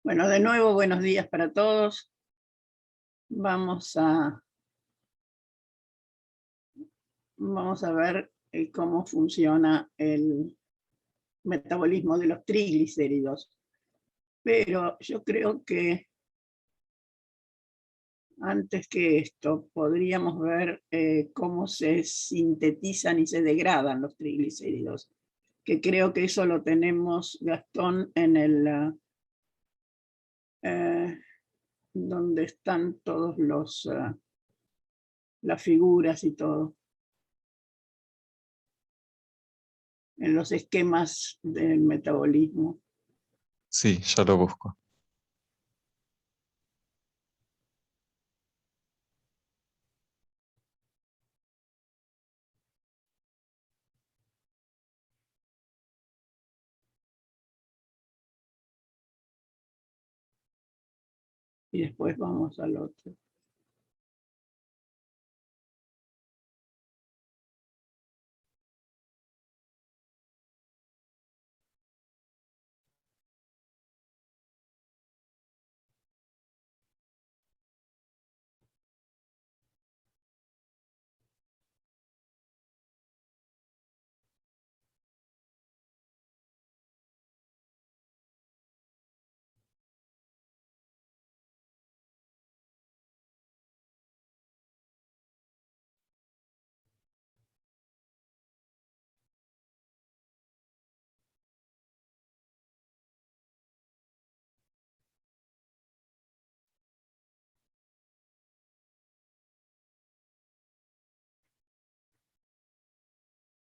Bueno, de nuevo, buenos días para todos. Vamos a, vamos a ver cómo funciona el metabolismo de los triglicéridos. Pero yo creo que antes que esto podríamos ver cómo se sintetizan y se degradan los triglicéridos, que creo que eso lo tenemos, Gastón, en el donde están todos las figuras y todo, en los esquemas del metabolismo. Sí, ya lo busco. Y después vamos al otro.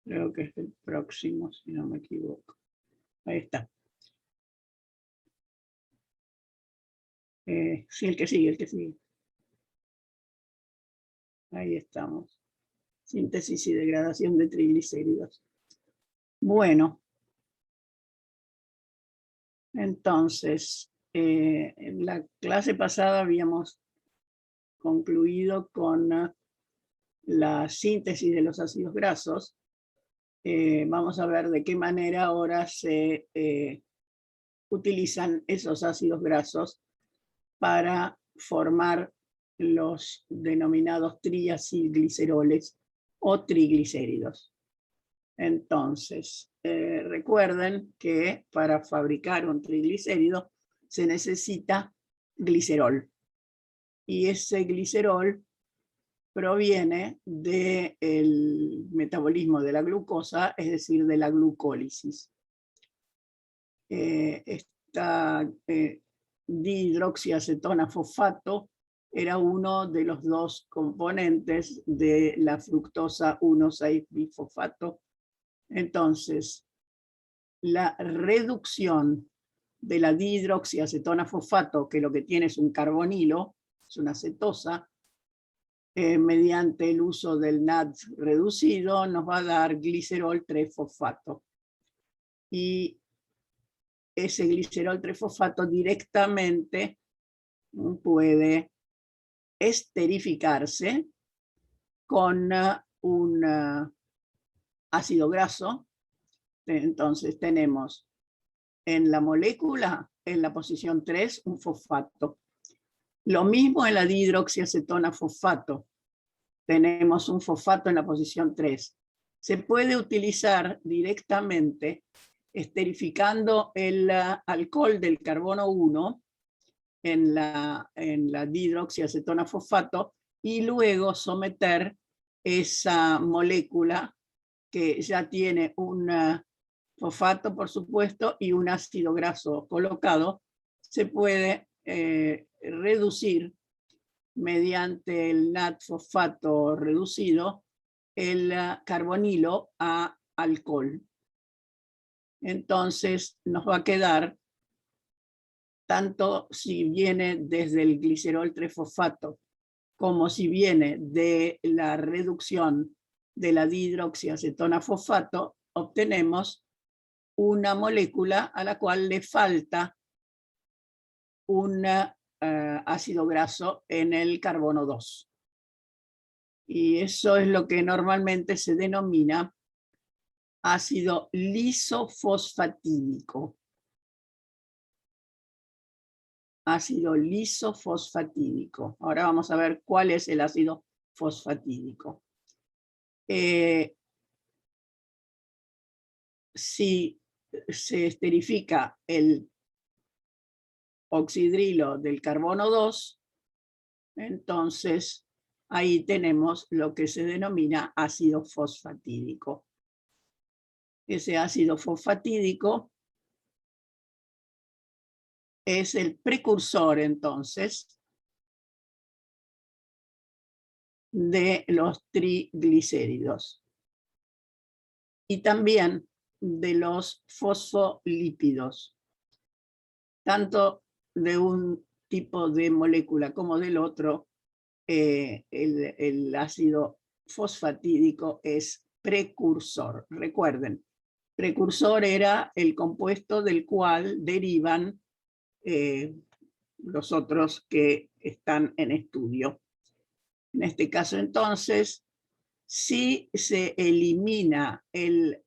Creo que es el próximo, si no me equivoco. Ahí está. Sí, el que sigue, el que sigue. Ahí estamos. Síntesis y degradación de triglicéridos. Bueno, entonces, en la clase pasada habíamos concluido con la síntesis de los ácidos grasos. Vamos a ver de qué manera ahora se utilizan esos ácidos grasos para formar los denominados triacilgliceroles o triglicéridos. Entonces, recuerden que para fabricar un triglicérido se necesita glicerol. Y ese glicerol proviene del metabolismo de la glucosa, es decir, de la glucólisis. Esta dihidroxiacetona fosfato era uno de los dos componentes de la fructosa 1,6-bifosfato. Entonces, la reducción de la dihidroxiacetona fosfato, que lo que tiene es un carbonilo, es una cetosa, mediante el uso del NAD reducido, nos va a dar glicerol 3-fosfato. Y ese glicerol 3-fosfato directamente puede esterificarse con un ácido graso. Entonces tenemos en la molécula, en la posición 3, un fosfato. Lo mismo en la dihidroxiacetona fosfato. Tenemos un fosfato en la posición 3. Se puede utilizar directamente esterificando el alcohol del carbono 1 en la dihidroxiacetona fosfato y luego someter esa molécula que ya tiene un fosfato, por supuesto, y un ácido graso colocado, se puede reducir mediante el NAD-fosfato reducido el carbonilo a alcohol. Entonces nos va a quedar, tanto si viene desde el glicerol 3-fosfato como si viene de la reducción de la dihidroxiacetona fosfato, obtenemos una molécula a la cual le falta un ácido graso en el carbono 2. Y eso es lo que normalmente se denomina ácido lisofosfatídico. ácido lisofosfatídico. Ahora vamos a ver cuál es el ácido fosfatídico. Si se esterifica el oxidrilo del carbono 2, entonces ahí tenemos lo que se denomina ácido fosfatídico. Ese ácido fosfatídico es el precursor, entonces, de los triglicéridos y también de los fosfolípidos, tanto de un tipo de molécula como del otro. El ácido fosfatídico es precursor. Recuerden, precursor era el compuesto del cual derivan los otros que están en estudio. En este caso, entonces, si se elimina el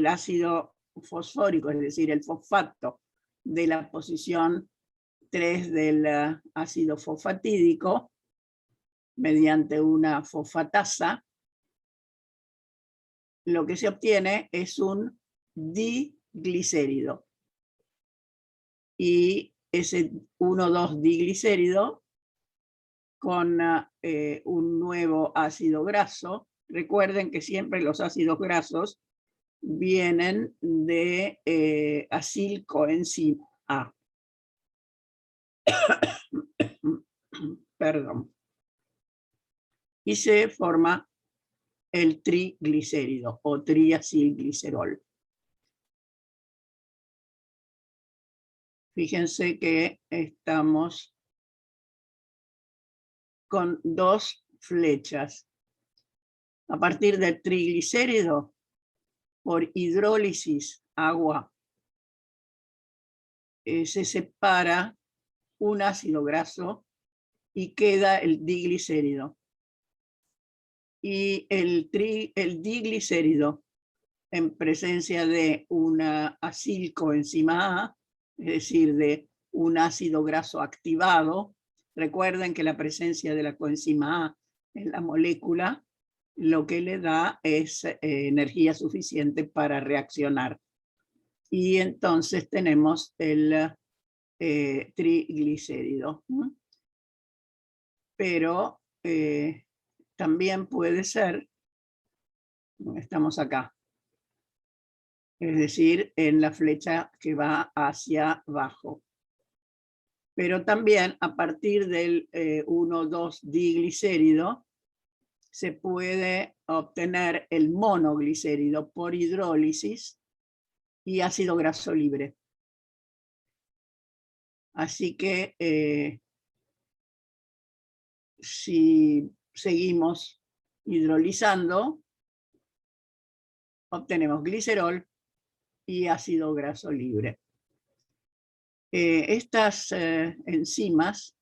ácido fosfórico, es decir, el fosfato, de la posición 3 del ácido fosfatídico, mediante una fosfatasa, lo que se obtiene es un diglicérido. Y ese 1,2-diglicérido con un nuevo ácido graso. Recuerden que siempre los ácidos grasos vienen de acilcoenzima A. Perdón. Y se forma el triglicérido o triacilglicerol. Fíjense que estamos con dos flechas. A partir del triglicérido, por hidrólisis, agua, se separa un ácido graso y queda el diglicérido. Y el diglicérido, en presencia de una acilcoenzima A, es decir, de un ácido graso activado. Recuerden que la presencia de la coenzima A en la molécula lo que le da es energía suficiente para reaccionar. Y entonces tenemos el triglicérido. Pero también puede ser, estamos acá, es decir, en la flecha que va hacia abajo. Pero también a partir del 1,2-diglicérido se puede obtener el monoglicérido por hidrólisis y ácido graso libre. Así que si seguimos hidrolizando, obtenemos glicerol y ácido graso libre. Estas enzimas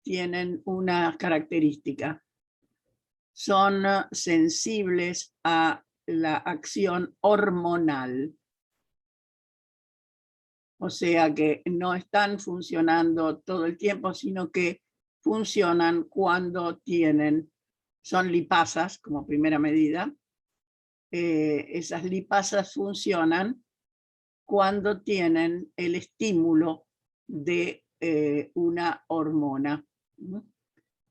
tienen una característica. Son sensibles a la acción hormonal. O sea que no están funcionando todo el tiempo, sino que funcionan cuando son lipasas como primera medida. Esas lipasas funcionan cuando tienen el estímulo de una hormona.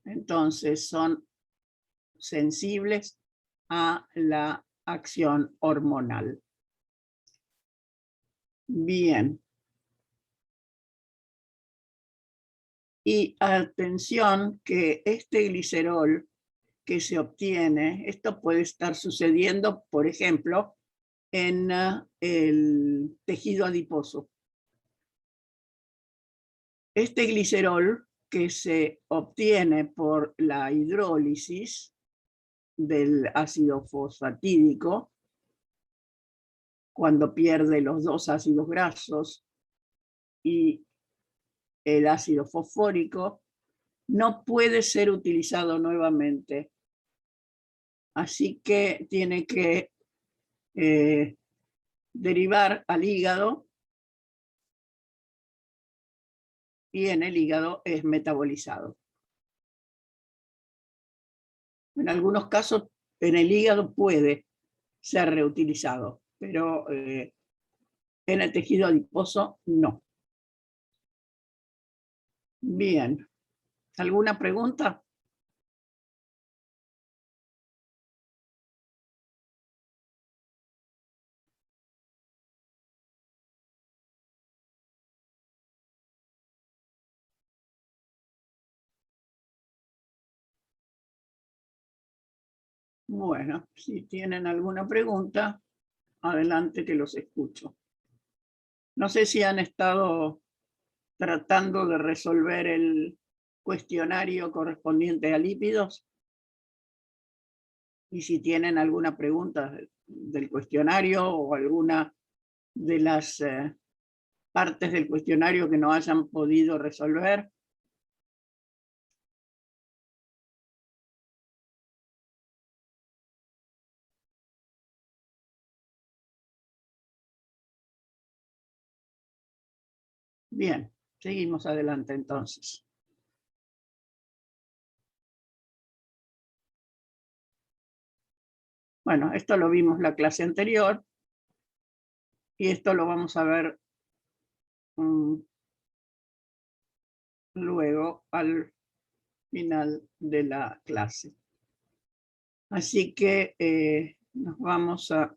Entonces son sensibles a la acción hormonal. Bien. Y atención que este glicerol que se obtiene, esto puede estar sucediendo, por ejemplo, en el tejido adiposo. Este glicerol que se obtiene por la hidrólisis del ácido fosfatídico, cuando pierde los dos ácidos grasos y el ácido fosfórico, no puede ser utilizado nuevamente. Así que tiene que derivar al hígado y en el hígado es metabolizado. En algunos casos, en el hígado puede ser reutilizado, pero en el tejido adiposo no. Bien. ¿Alguna pregunta? Bueno, si tienen alguna pregunta, adelante que los escucho. No sé si han estado tratando de resolver el cuestionario correspondiente a lípidos. Y si tienen alguna pregunta del cuestionario o alguna de las partes del cuestionario que no hayan podido resolver. Bien, seguimos adelante entonces. Bueno, esto lo vimos la clase anterior y esto lo vamos a ver luego al final de la clase. Así que nos vamos a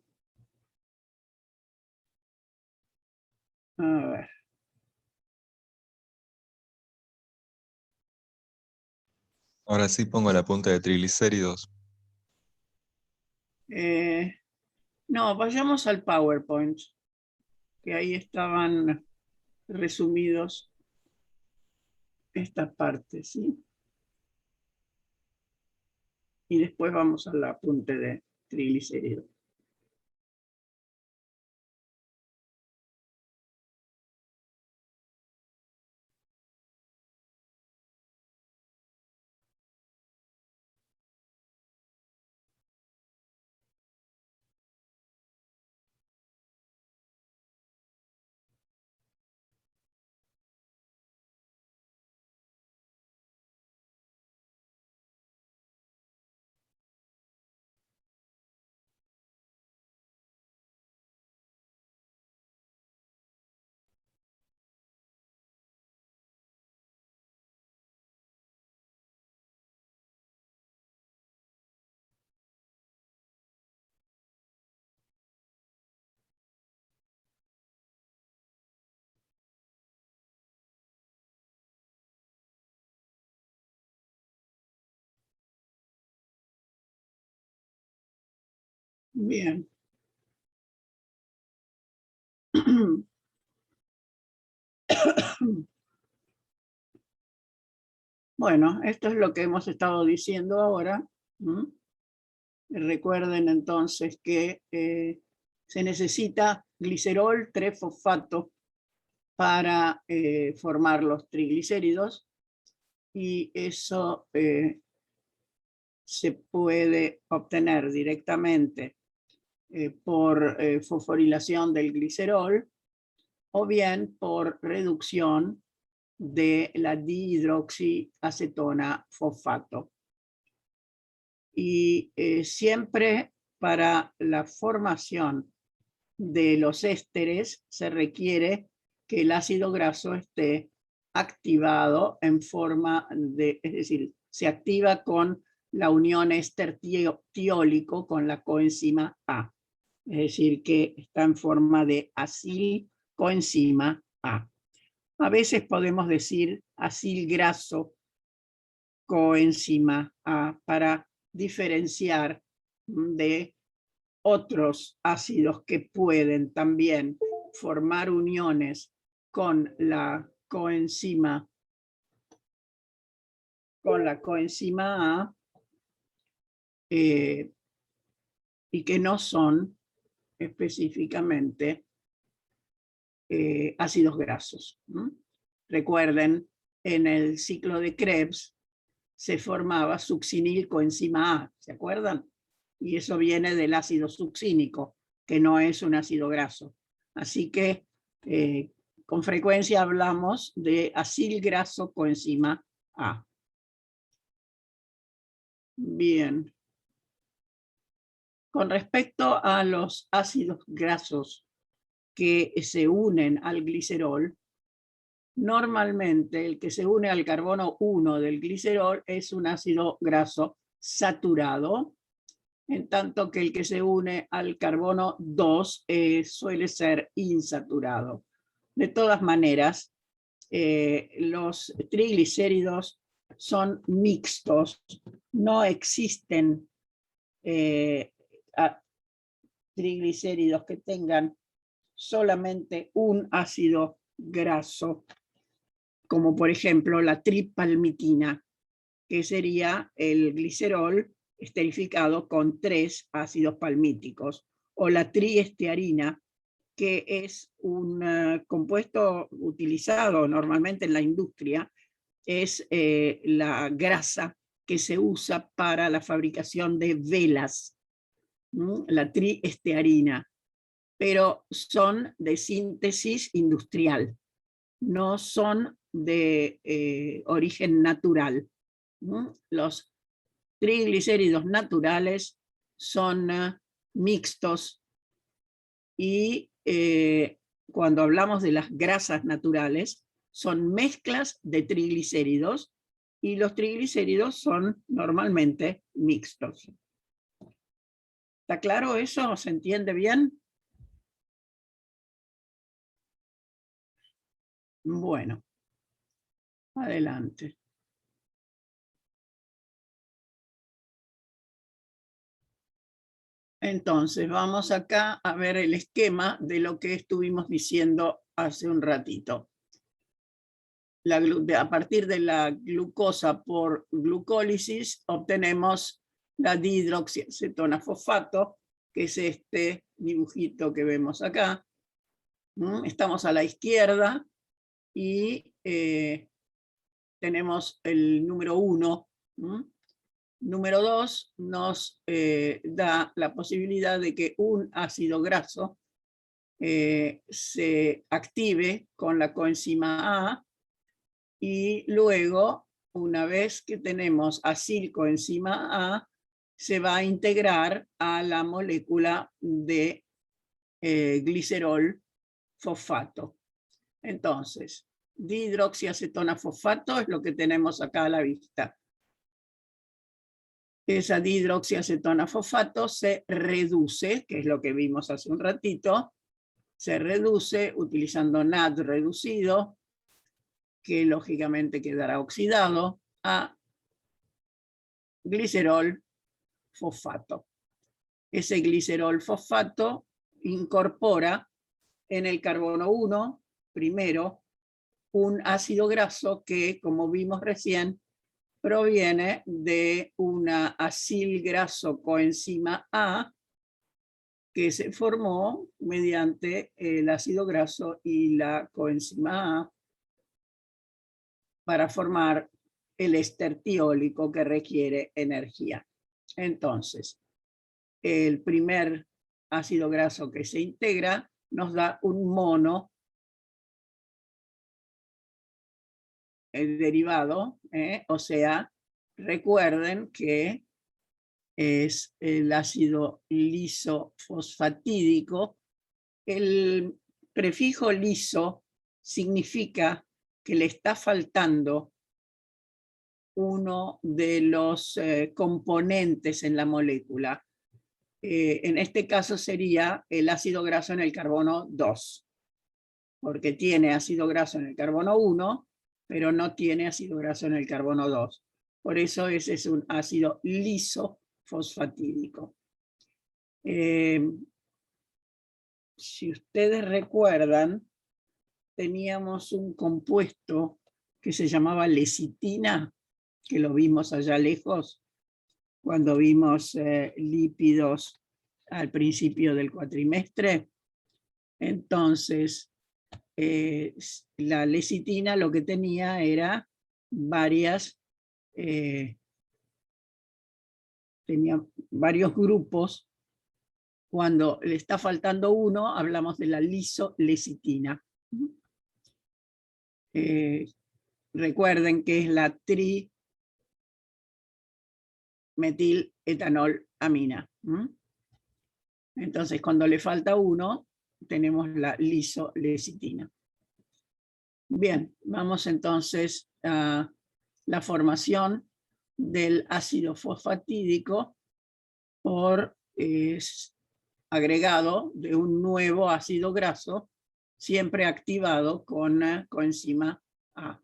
ver. Ahora sí pongo la punta de triglicéridos. No, vayamos al PowerPoint, que ahí estaban resumidos estas partes, ¿sí? Y después vamos al apunte de triglicéridos. Bien. Bueno, esto es lo que hemos estado diciendo ahora. Recuerden entonces que se necesita glicerol 3-fosfato para formar los triglicéridos y eso se puede obtener directamente por fosforilación del glicerol o bien por reducción de la dihidroxiacetona fosfato. Y siempre para la formación de los ésteres se requiere que el ácido graso esté activado en forma de, es decir, se activa con la unión éster tiólico con la coenzima A. Es decir, que está en forma de acilcoenzima A. A veces podemos decir acilgraso coenzima A para diferenciar de otros ácidos que pueden también formar uniones con la coenzima A y que no son específicamente ácidos grasos. Recuerden, en el ciclo de Krebs se formaba succinilcoenzima A, ¿se acuerdan? Y eso viene del ácido succínico, que no es un ácido graso. Así que con frecuencia hablamos de acilgraso coenzima A. Bien. Con respecto a los ácidos grasos que se unen al glicerol, normalmente el que se une al carbono 1 del glicerol es un ácido graso saturado, en tanto que el que se une al carbono 2 suele ser insaturado. De todas maneras, los triglicéridos son mixtos, no existen triglicéridos que tengan solamente un ácido graso, como por ejemplo la tripalmitina, que sería el glicerol esterificado con 3 ácidos palmíticos, o la triestearina, que es un compuesto utilizado normalmente en la industria, es la grasa que se usa para la fabricación de velas, la triestearina, pero son de síntesis industrial, no son de origen natural. Los triglicéridos naturales son mixtos y cuando hablamos de las grasas naturales son mezclas de triglicéridos y los triglicéridos son normalmente mixtos. ¿Está claro eso? ¿Se entiende bien? Bueno, adelante. Entonces, vamos acá a ver el esquema de lo que estuvimos diciendo hace un ratito. A partir de la glucosa por glucólisis obtenemos la dihidroxiacetona-fosfato, que es este dibujito que vemos acá. Estamos a la izquierda y tenemos el número 1. Número 2 nos da la posibilidad de que un ácido graso se active con la coenzima A, y luego, una vez que tenemos acilcoenzima A, se va a integrar a la molécula de glicerol fosfato. Entonces, dihidroxiacetona fosfato es lo que tenemos acá a la vista. Esa dihidroxiacetona fosfato se reduce, que es lo que vimos hace un ratito, se reduce utilizando NAD reducido, que lógicamente quedará oxidado, a glicerol fosfato. Ese glicerol fosfato incorpora en el carbono 1, primero, un ácido graso que, como vimos recién, proviene de una acilgraso coenzima A que se formó mediante el ácido graso y la coenzima A para formar el éster tiólico que requiere energía. Entonces, el primer ácido graso que se integra nos da un mono derivado, o sea, recuerden que es el ácido lisofosfatídico. El prefijo liso significa que le está faltando uno de los componentes en la molécula. En este caso sería el ácido graso en el carbono 2, porque tiene ácido graso en el carbono 1, pero no tiene ácido graso en el carbono 2. Por eso ese es un ácido lisofosfatídico. Si ustedes recuerdan, teníamos un compuesto que se llamaba lecitina, que lo vimos allá lejos, cuando vimos lípidos al principio del cuatrimestre. Entonces, la lecitina lo que tenía era tenía varios grupos. Cuando le está faltando uno, hablamos de la lisolecitina. recuerden que es la trimetiletanolamina. Entonces, cuando le falta uno, tenemos la lisolecitina. Bien, vamos entonces a la formación del ácido fosfatídico por agregado de un nuevo ácido graso, siempre activado con coenzima A.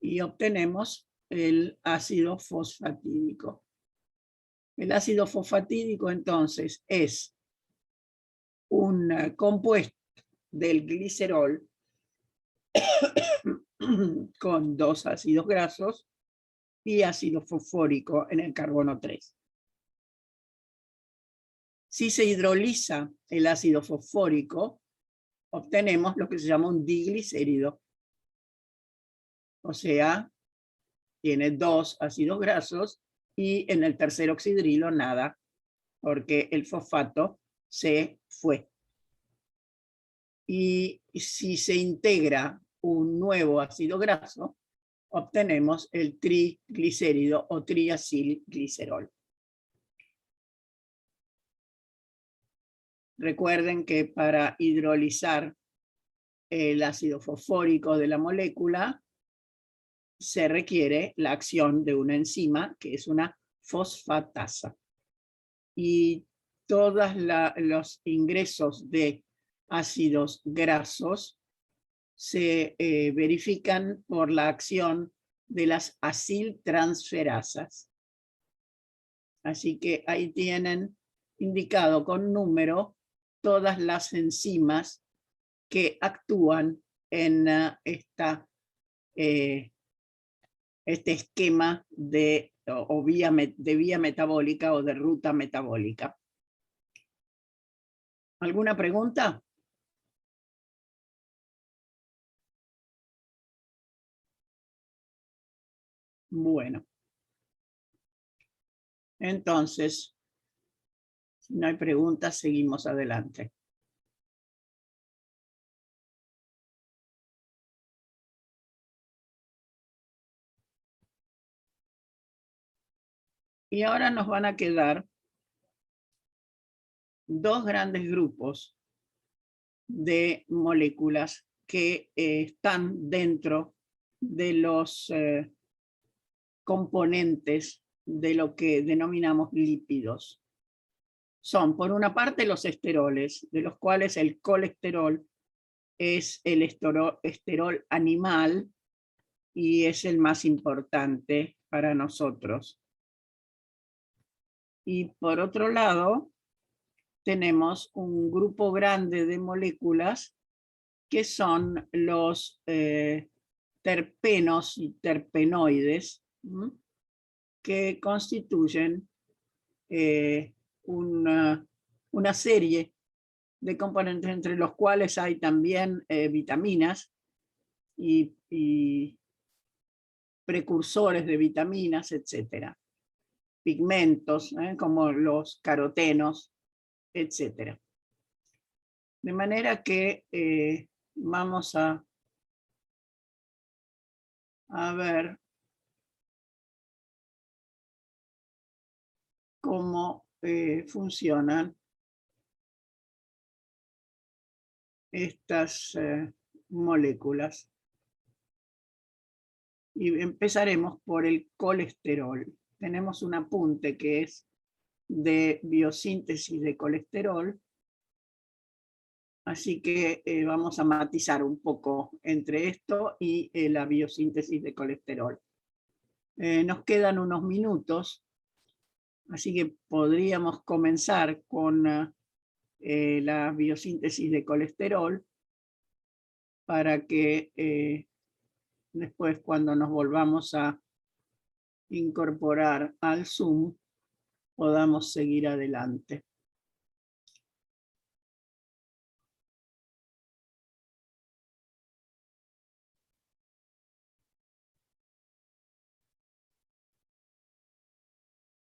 Y obtenemos el ácido fosfatídico. El ácido fosfatídico entonces es un compuesto del glicerol con dos ácidos grasos y ácido fosfórico en el carbono 3. Si se hidroliza el ácido fosfórico, obtenemos lo que se llama un diglicérido. O sea, tiene dos ácidos grasos y en el tercer oxidrilo nada, porque el fosfato se fue. Y si se integra un nuevo ácido graso, obtenemos el triglicérido o triacilglicerol. Recuerden que para hidrolizar el ácido fosfórico de la molécula se requiere la acción de una enzima que es una fosfatasa. Y todos los ingresos de ácidos grasos se verifican por la acción de las aciltransferasas. Así que ahí tienen indicado con número todas las enzimas que actúan en este esquema de vía metabólica o de ruta metabólica. ¿Alguna pregunta? Bueno. Entonces, si no hay preguntas, seguimos adelante. Y ahora nos van a quedar dos grandes grupos de moléculas que están dentro de los componentes de lo que denominamos lípidos. Son, por una parte, los esteroles, de los cuales el colesterol es el esterol animal y es el más importante para nosotros. Y por otro lado, tenemos un grupo grande de moléculas que son los terpenos y terpenoides, que constituyen una serie de componentes entre los cuales hay también vitaminas y precursores de vitaminas, etcétera. Pigmentos, como los carotenos, etcétera. De manera que vamos a ver cómo funcionan estas moléculas. Y empezaremos por el colesterol. Tenemos un apunte que es de biosíntesis de colesterol. Así que vamos a matizar un poco entre esto y la biosíntesis de colesterol. Nos quedan unos minutos, así que podríamos comenzar con la biosíntesis de colesterol para que después, cuando nos volvamos a incorporar al Zoom, podamos seguir adelante.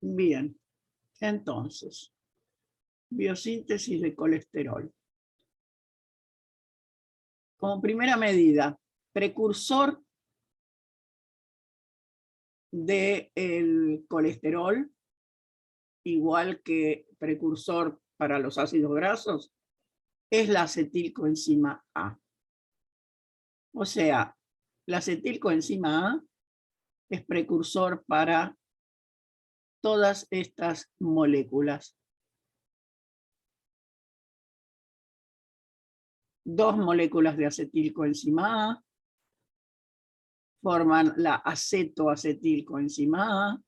Bien, entonces, biosíntesis de colesterol. Como primera medida, precursor del colesterol, igual que precursor para los ácidos grasos, es la acetilcoenzima A. O sea, la acetilcoenzima A es precursor para todas estas moléculas. Dos moléculas de acetilcoenzima A forman la acetoacetilcoenzima A.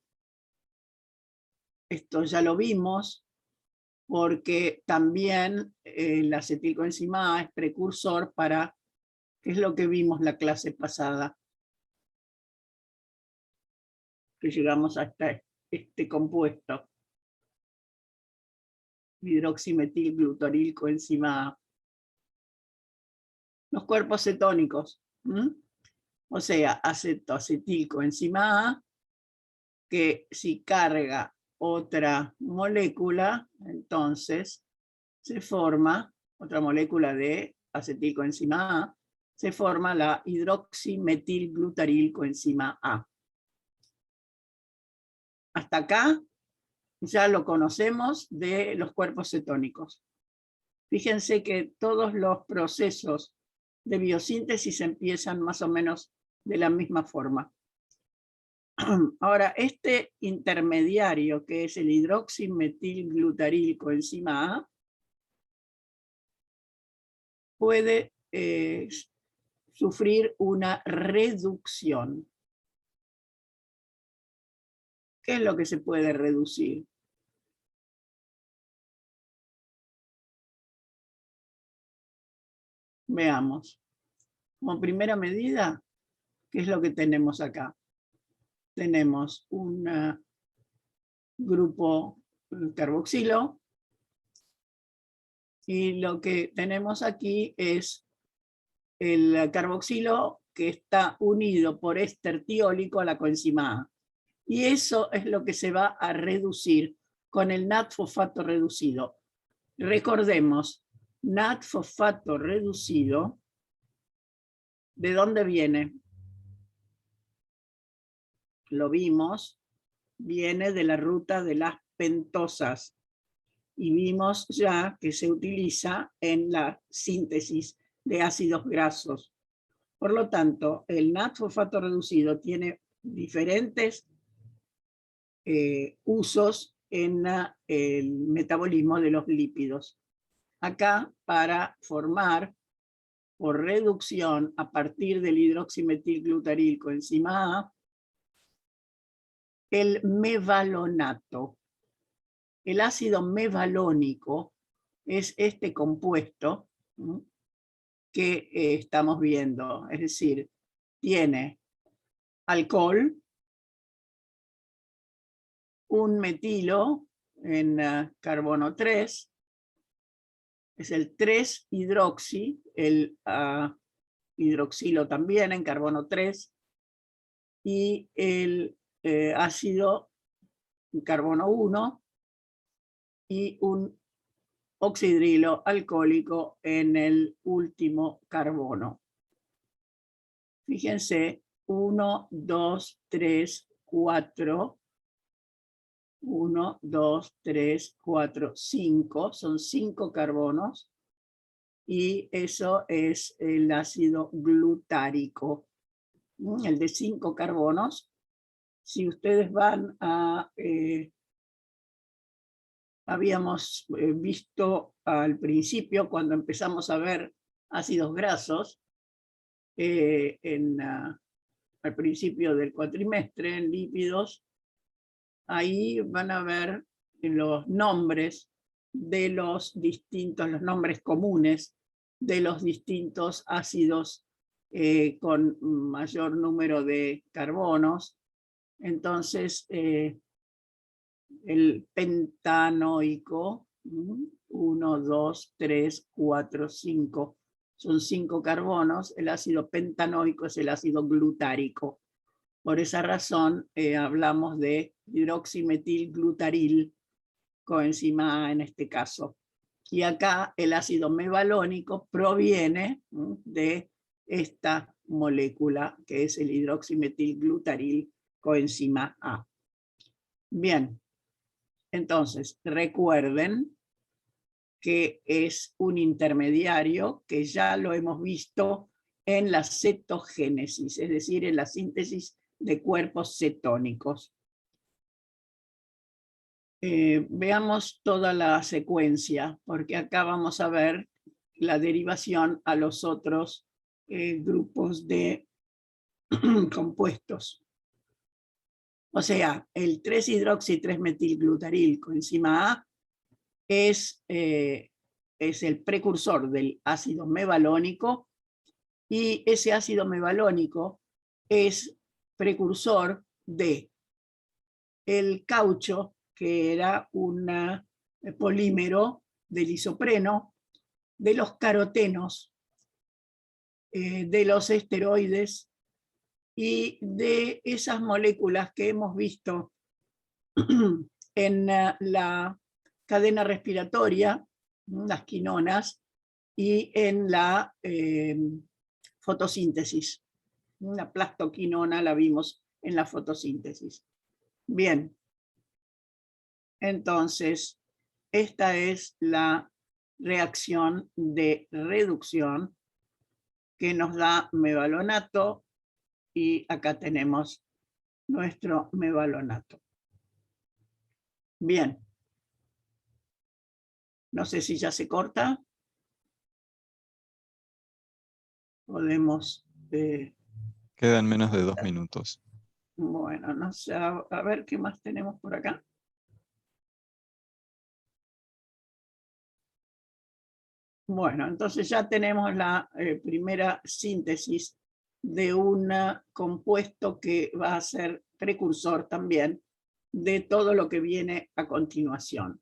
Esto ya lo vimos porque también la acetilcoenzima A es precursor para, que es lo que vimos la clase pasada, que llegamos hasta este compuesto, hidroximetilglutarilcoenzima A. Los cuerpos cetónicos, o sea, acetoacetilcoenzima A, que si carga otra molécula, entonces se forma otra molécula de acetilcoenzima A, se forma la hidroximetilglutarilcoenzima A. Hasta acá ya lo conocemos de los cuerpos cetónicos. Fíjense que todos los procesos de biosíntesis empiezan más o menos de la misma forma. Ahora, este intermediario, que es el hidroximetilglutarilcoenzima A, puede sufrir una reducción. ¿Qué es lo que se puede reducir? Veamos. Como primera medida, ¿qué es lo que tenemos acá? Tenemos un grupo carboxilo y lo que tenemos aquí es el carboxilo que está unido por éster tiólico a la coenzima A. Y eso es lo que se va a reducir con el NAT-fosfato reducido. Recordemos, NAT-fosfato reducido, ¿de dónde viene? Lo vimos, viene de la ruta de las pentosas. Y vimos ya que se utiliza en la síntesis de ácidos grasos. Por lo tanto, el NAT-fosfato reducido tiene diferentes usos en el metabolismo de los lípidos. Acá, para formar por reducción a partir del hidroximetilglutarilcoenzima A, el mevalonato. El ácido mevalónico es este compuesto que estamos viendo, es decir, tiene alcohol, un metilo en carbono 3, es el 3-hidroxi, el hidroxilo también en carbono 3, y el ácido en carbono 1, y un oxidrilo alcohólico en el último carbono. Fíjense, 1, 2, 3, 4, 1, 2, 3, 4, 5, son 5 carbonos, y eso es el ácido glutárico, el de 5 carbonos. Si ustedes van a... habíamos visto al principio, cuando empezamos a ver ácidos grasos, al principio del cuatrimestre, en lípidos, ahí van a ver los nombres de los distintos, los nombres comunes de los distintos ácidos con mayor número de carbonos. Entonces, el pentanoico, 1, 2, 3, 4, 5, son 5 carbonos. El ácido pentanoico es el ácido glutárico. Por esa razón hablamos de hidroximetilglutaril coenzima A en este caso. Y acá el ácido mevalónico proviene de esta molécula que es el hidroximetilglutaril coenzima A. Bien, entonces recuerden que es un intermediario que ya lo hemos visto en la cetogénesis, es decir, en la síntesis de cuerpos cetónicos. Veamos toda la secuencia, porque acá vamos a ver la derivación a los otros grupos de compuestos. O sea, el 3-hidroxi-3-metilglutaril coenzima A es el precursor del ácido mevalónico, y ese ácido mevalónico es precursor de el caucho, que era un polímero del isopreno, de los carotenos, de los esteroides y de esas moléculas que hemos visto en la cadena respiratoria, las quinonas, y en la fotosíntesis. La plastoquinona la vimos en la fotosíntesis. Bien, entonces, esta es la reacción de reducción que nos da mevalonato, y acá tenemos nuestro mevalonato. Bien. No sé si ya se corta. Podemos... Quedan menos de 2 minutos. bueno, no sé, a ver qué más tenemos por acá. Bueno, entonces ya tenemos la primera síntesis de un compuesto que va a ser precursor también de todo lo que viene a continuación,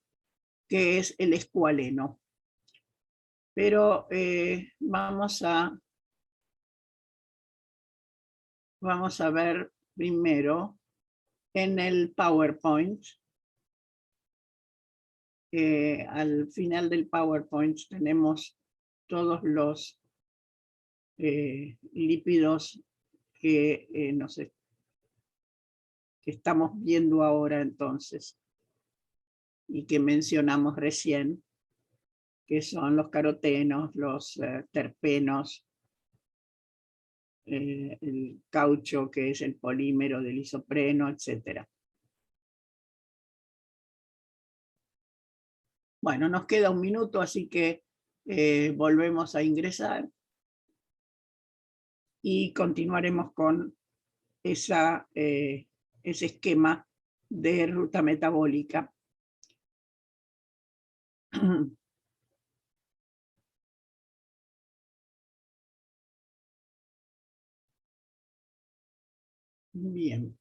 que es el escualeno. Pero vamos a ver primero en el PowerPoint. Al final del PowerPoint tenemos todos los lípidos que, que estamos viendo ahora entonces, y que mencionamos recién, que son los carotenos, los terpenos, el caucho, que es el polímero del isopreno, etc. Bueno, nos queda un minuto, así que volvemos a ingresar y continuaremos con ese esquema de ruta metabólica. Bien.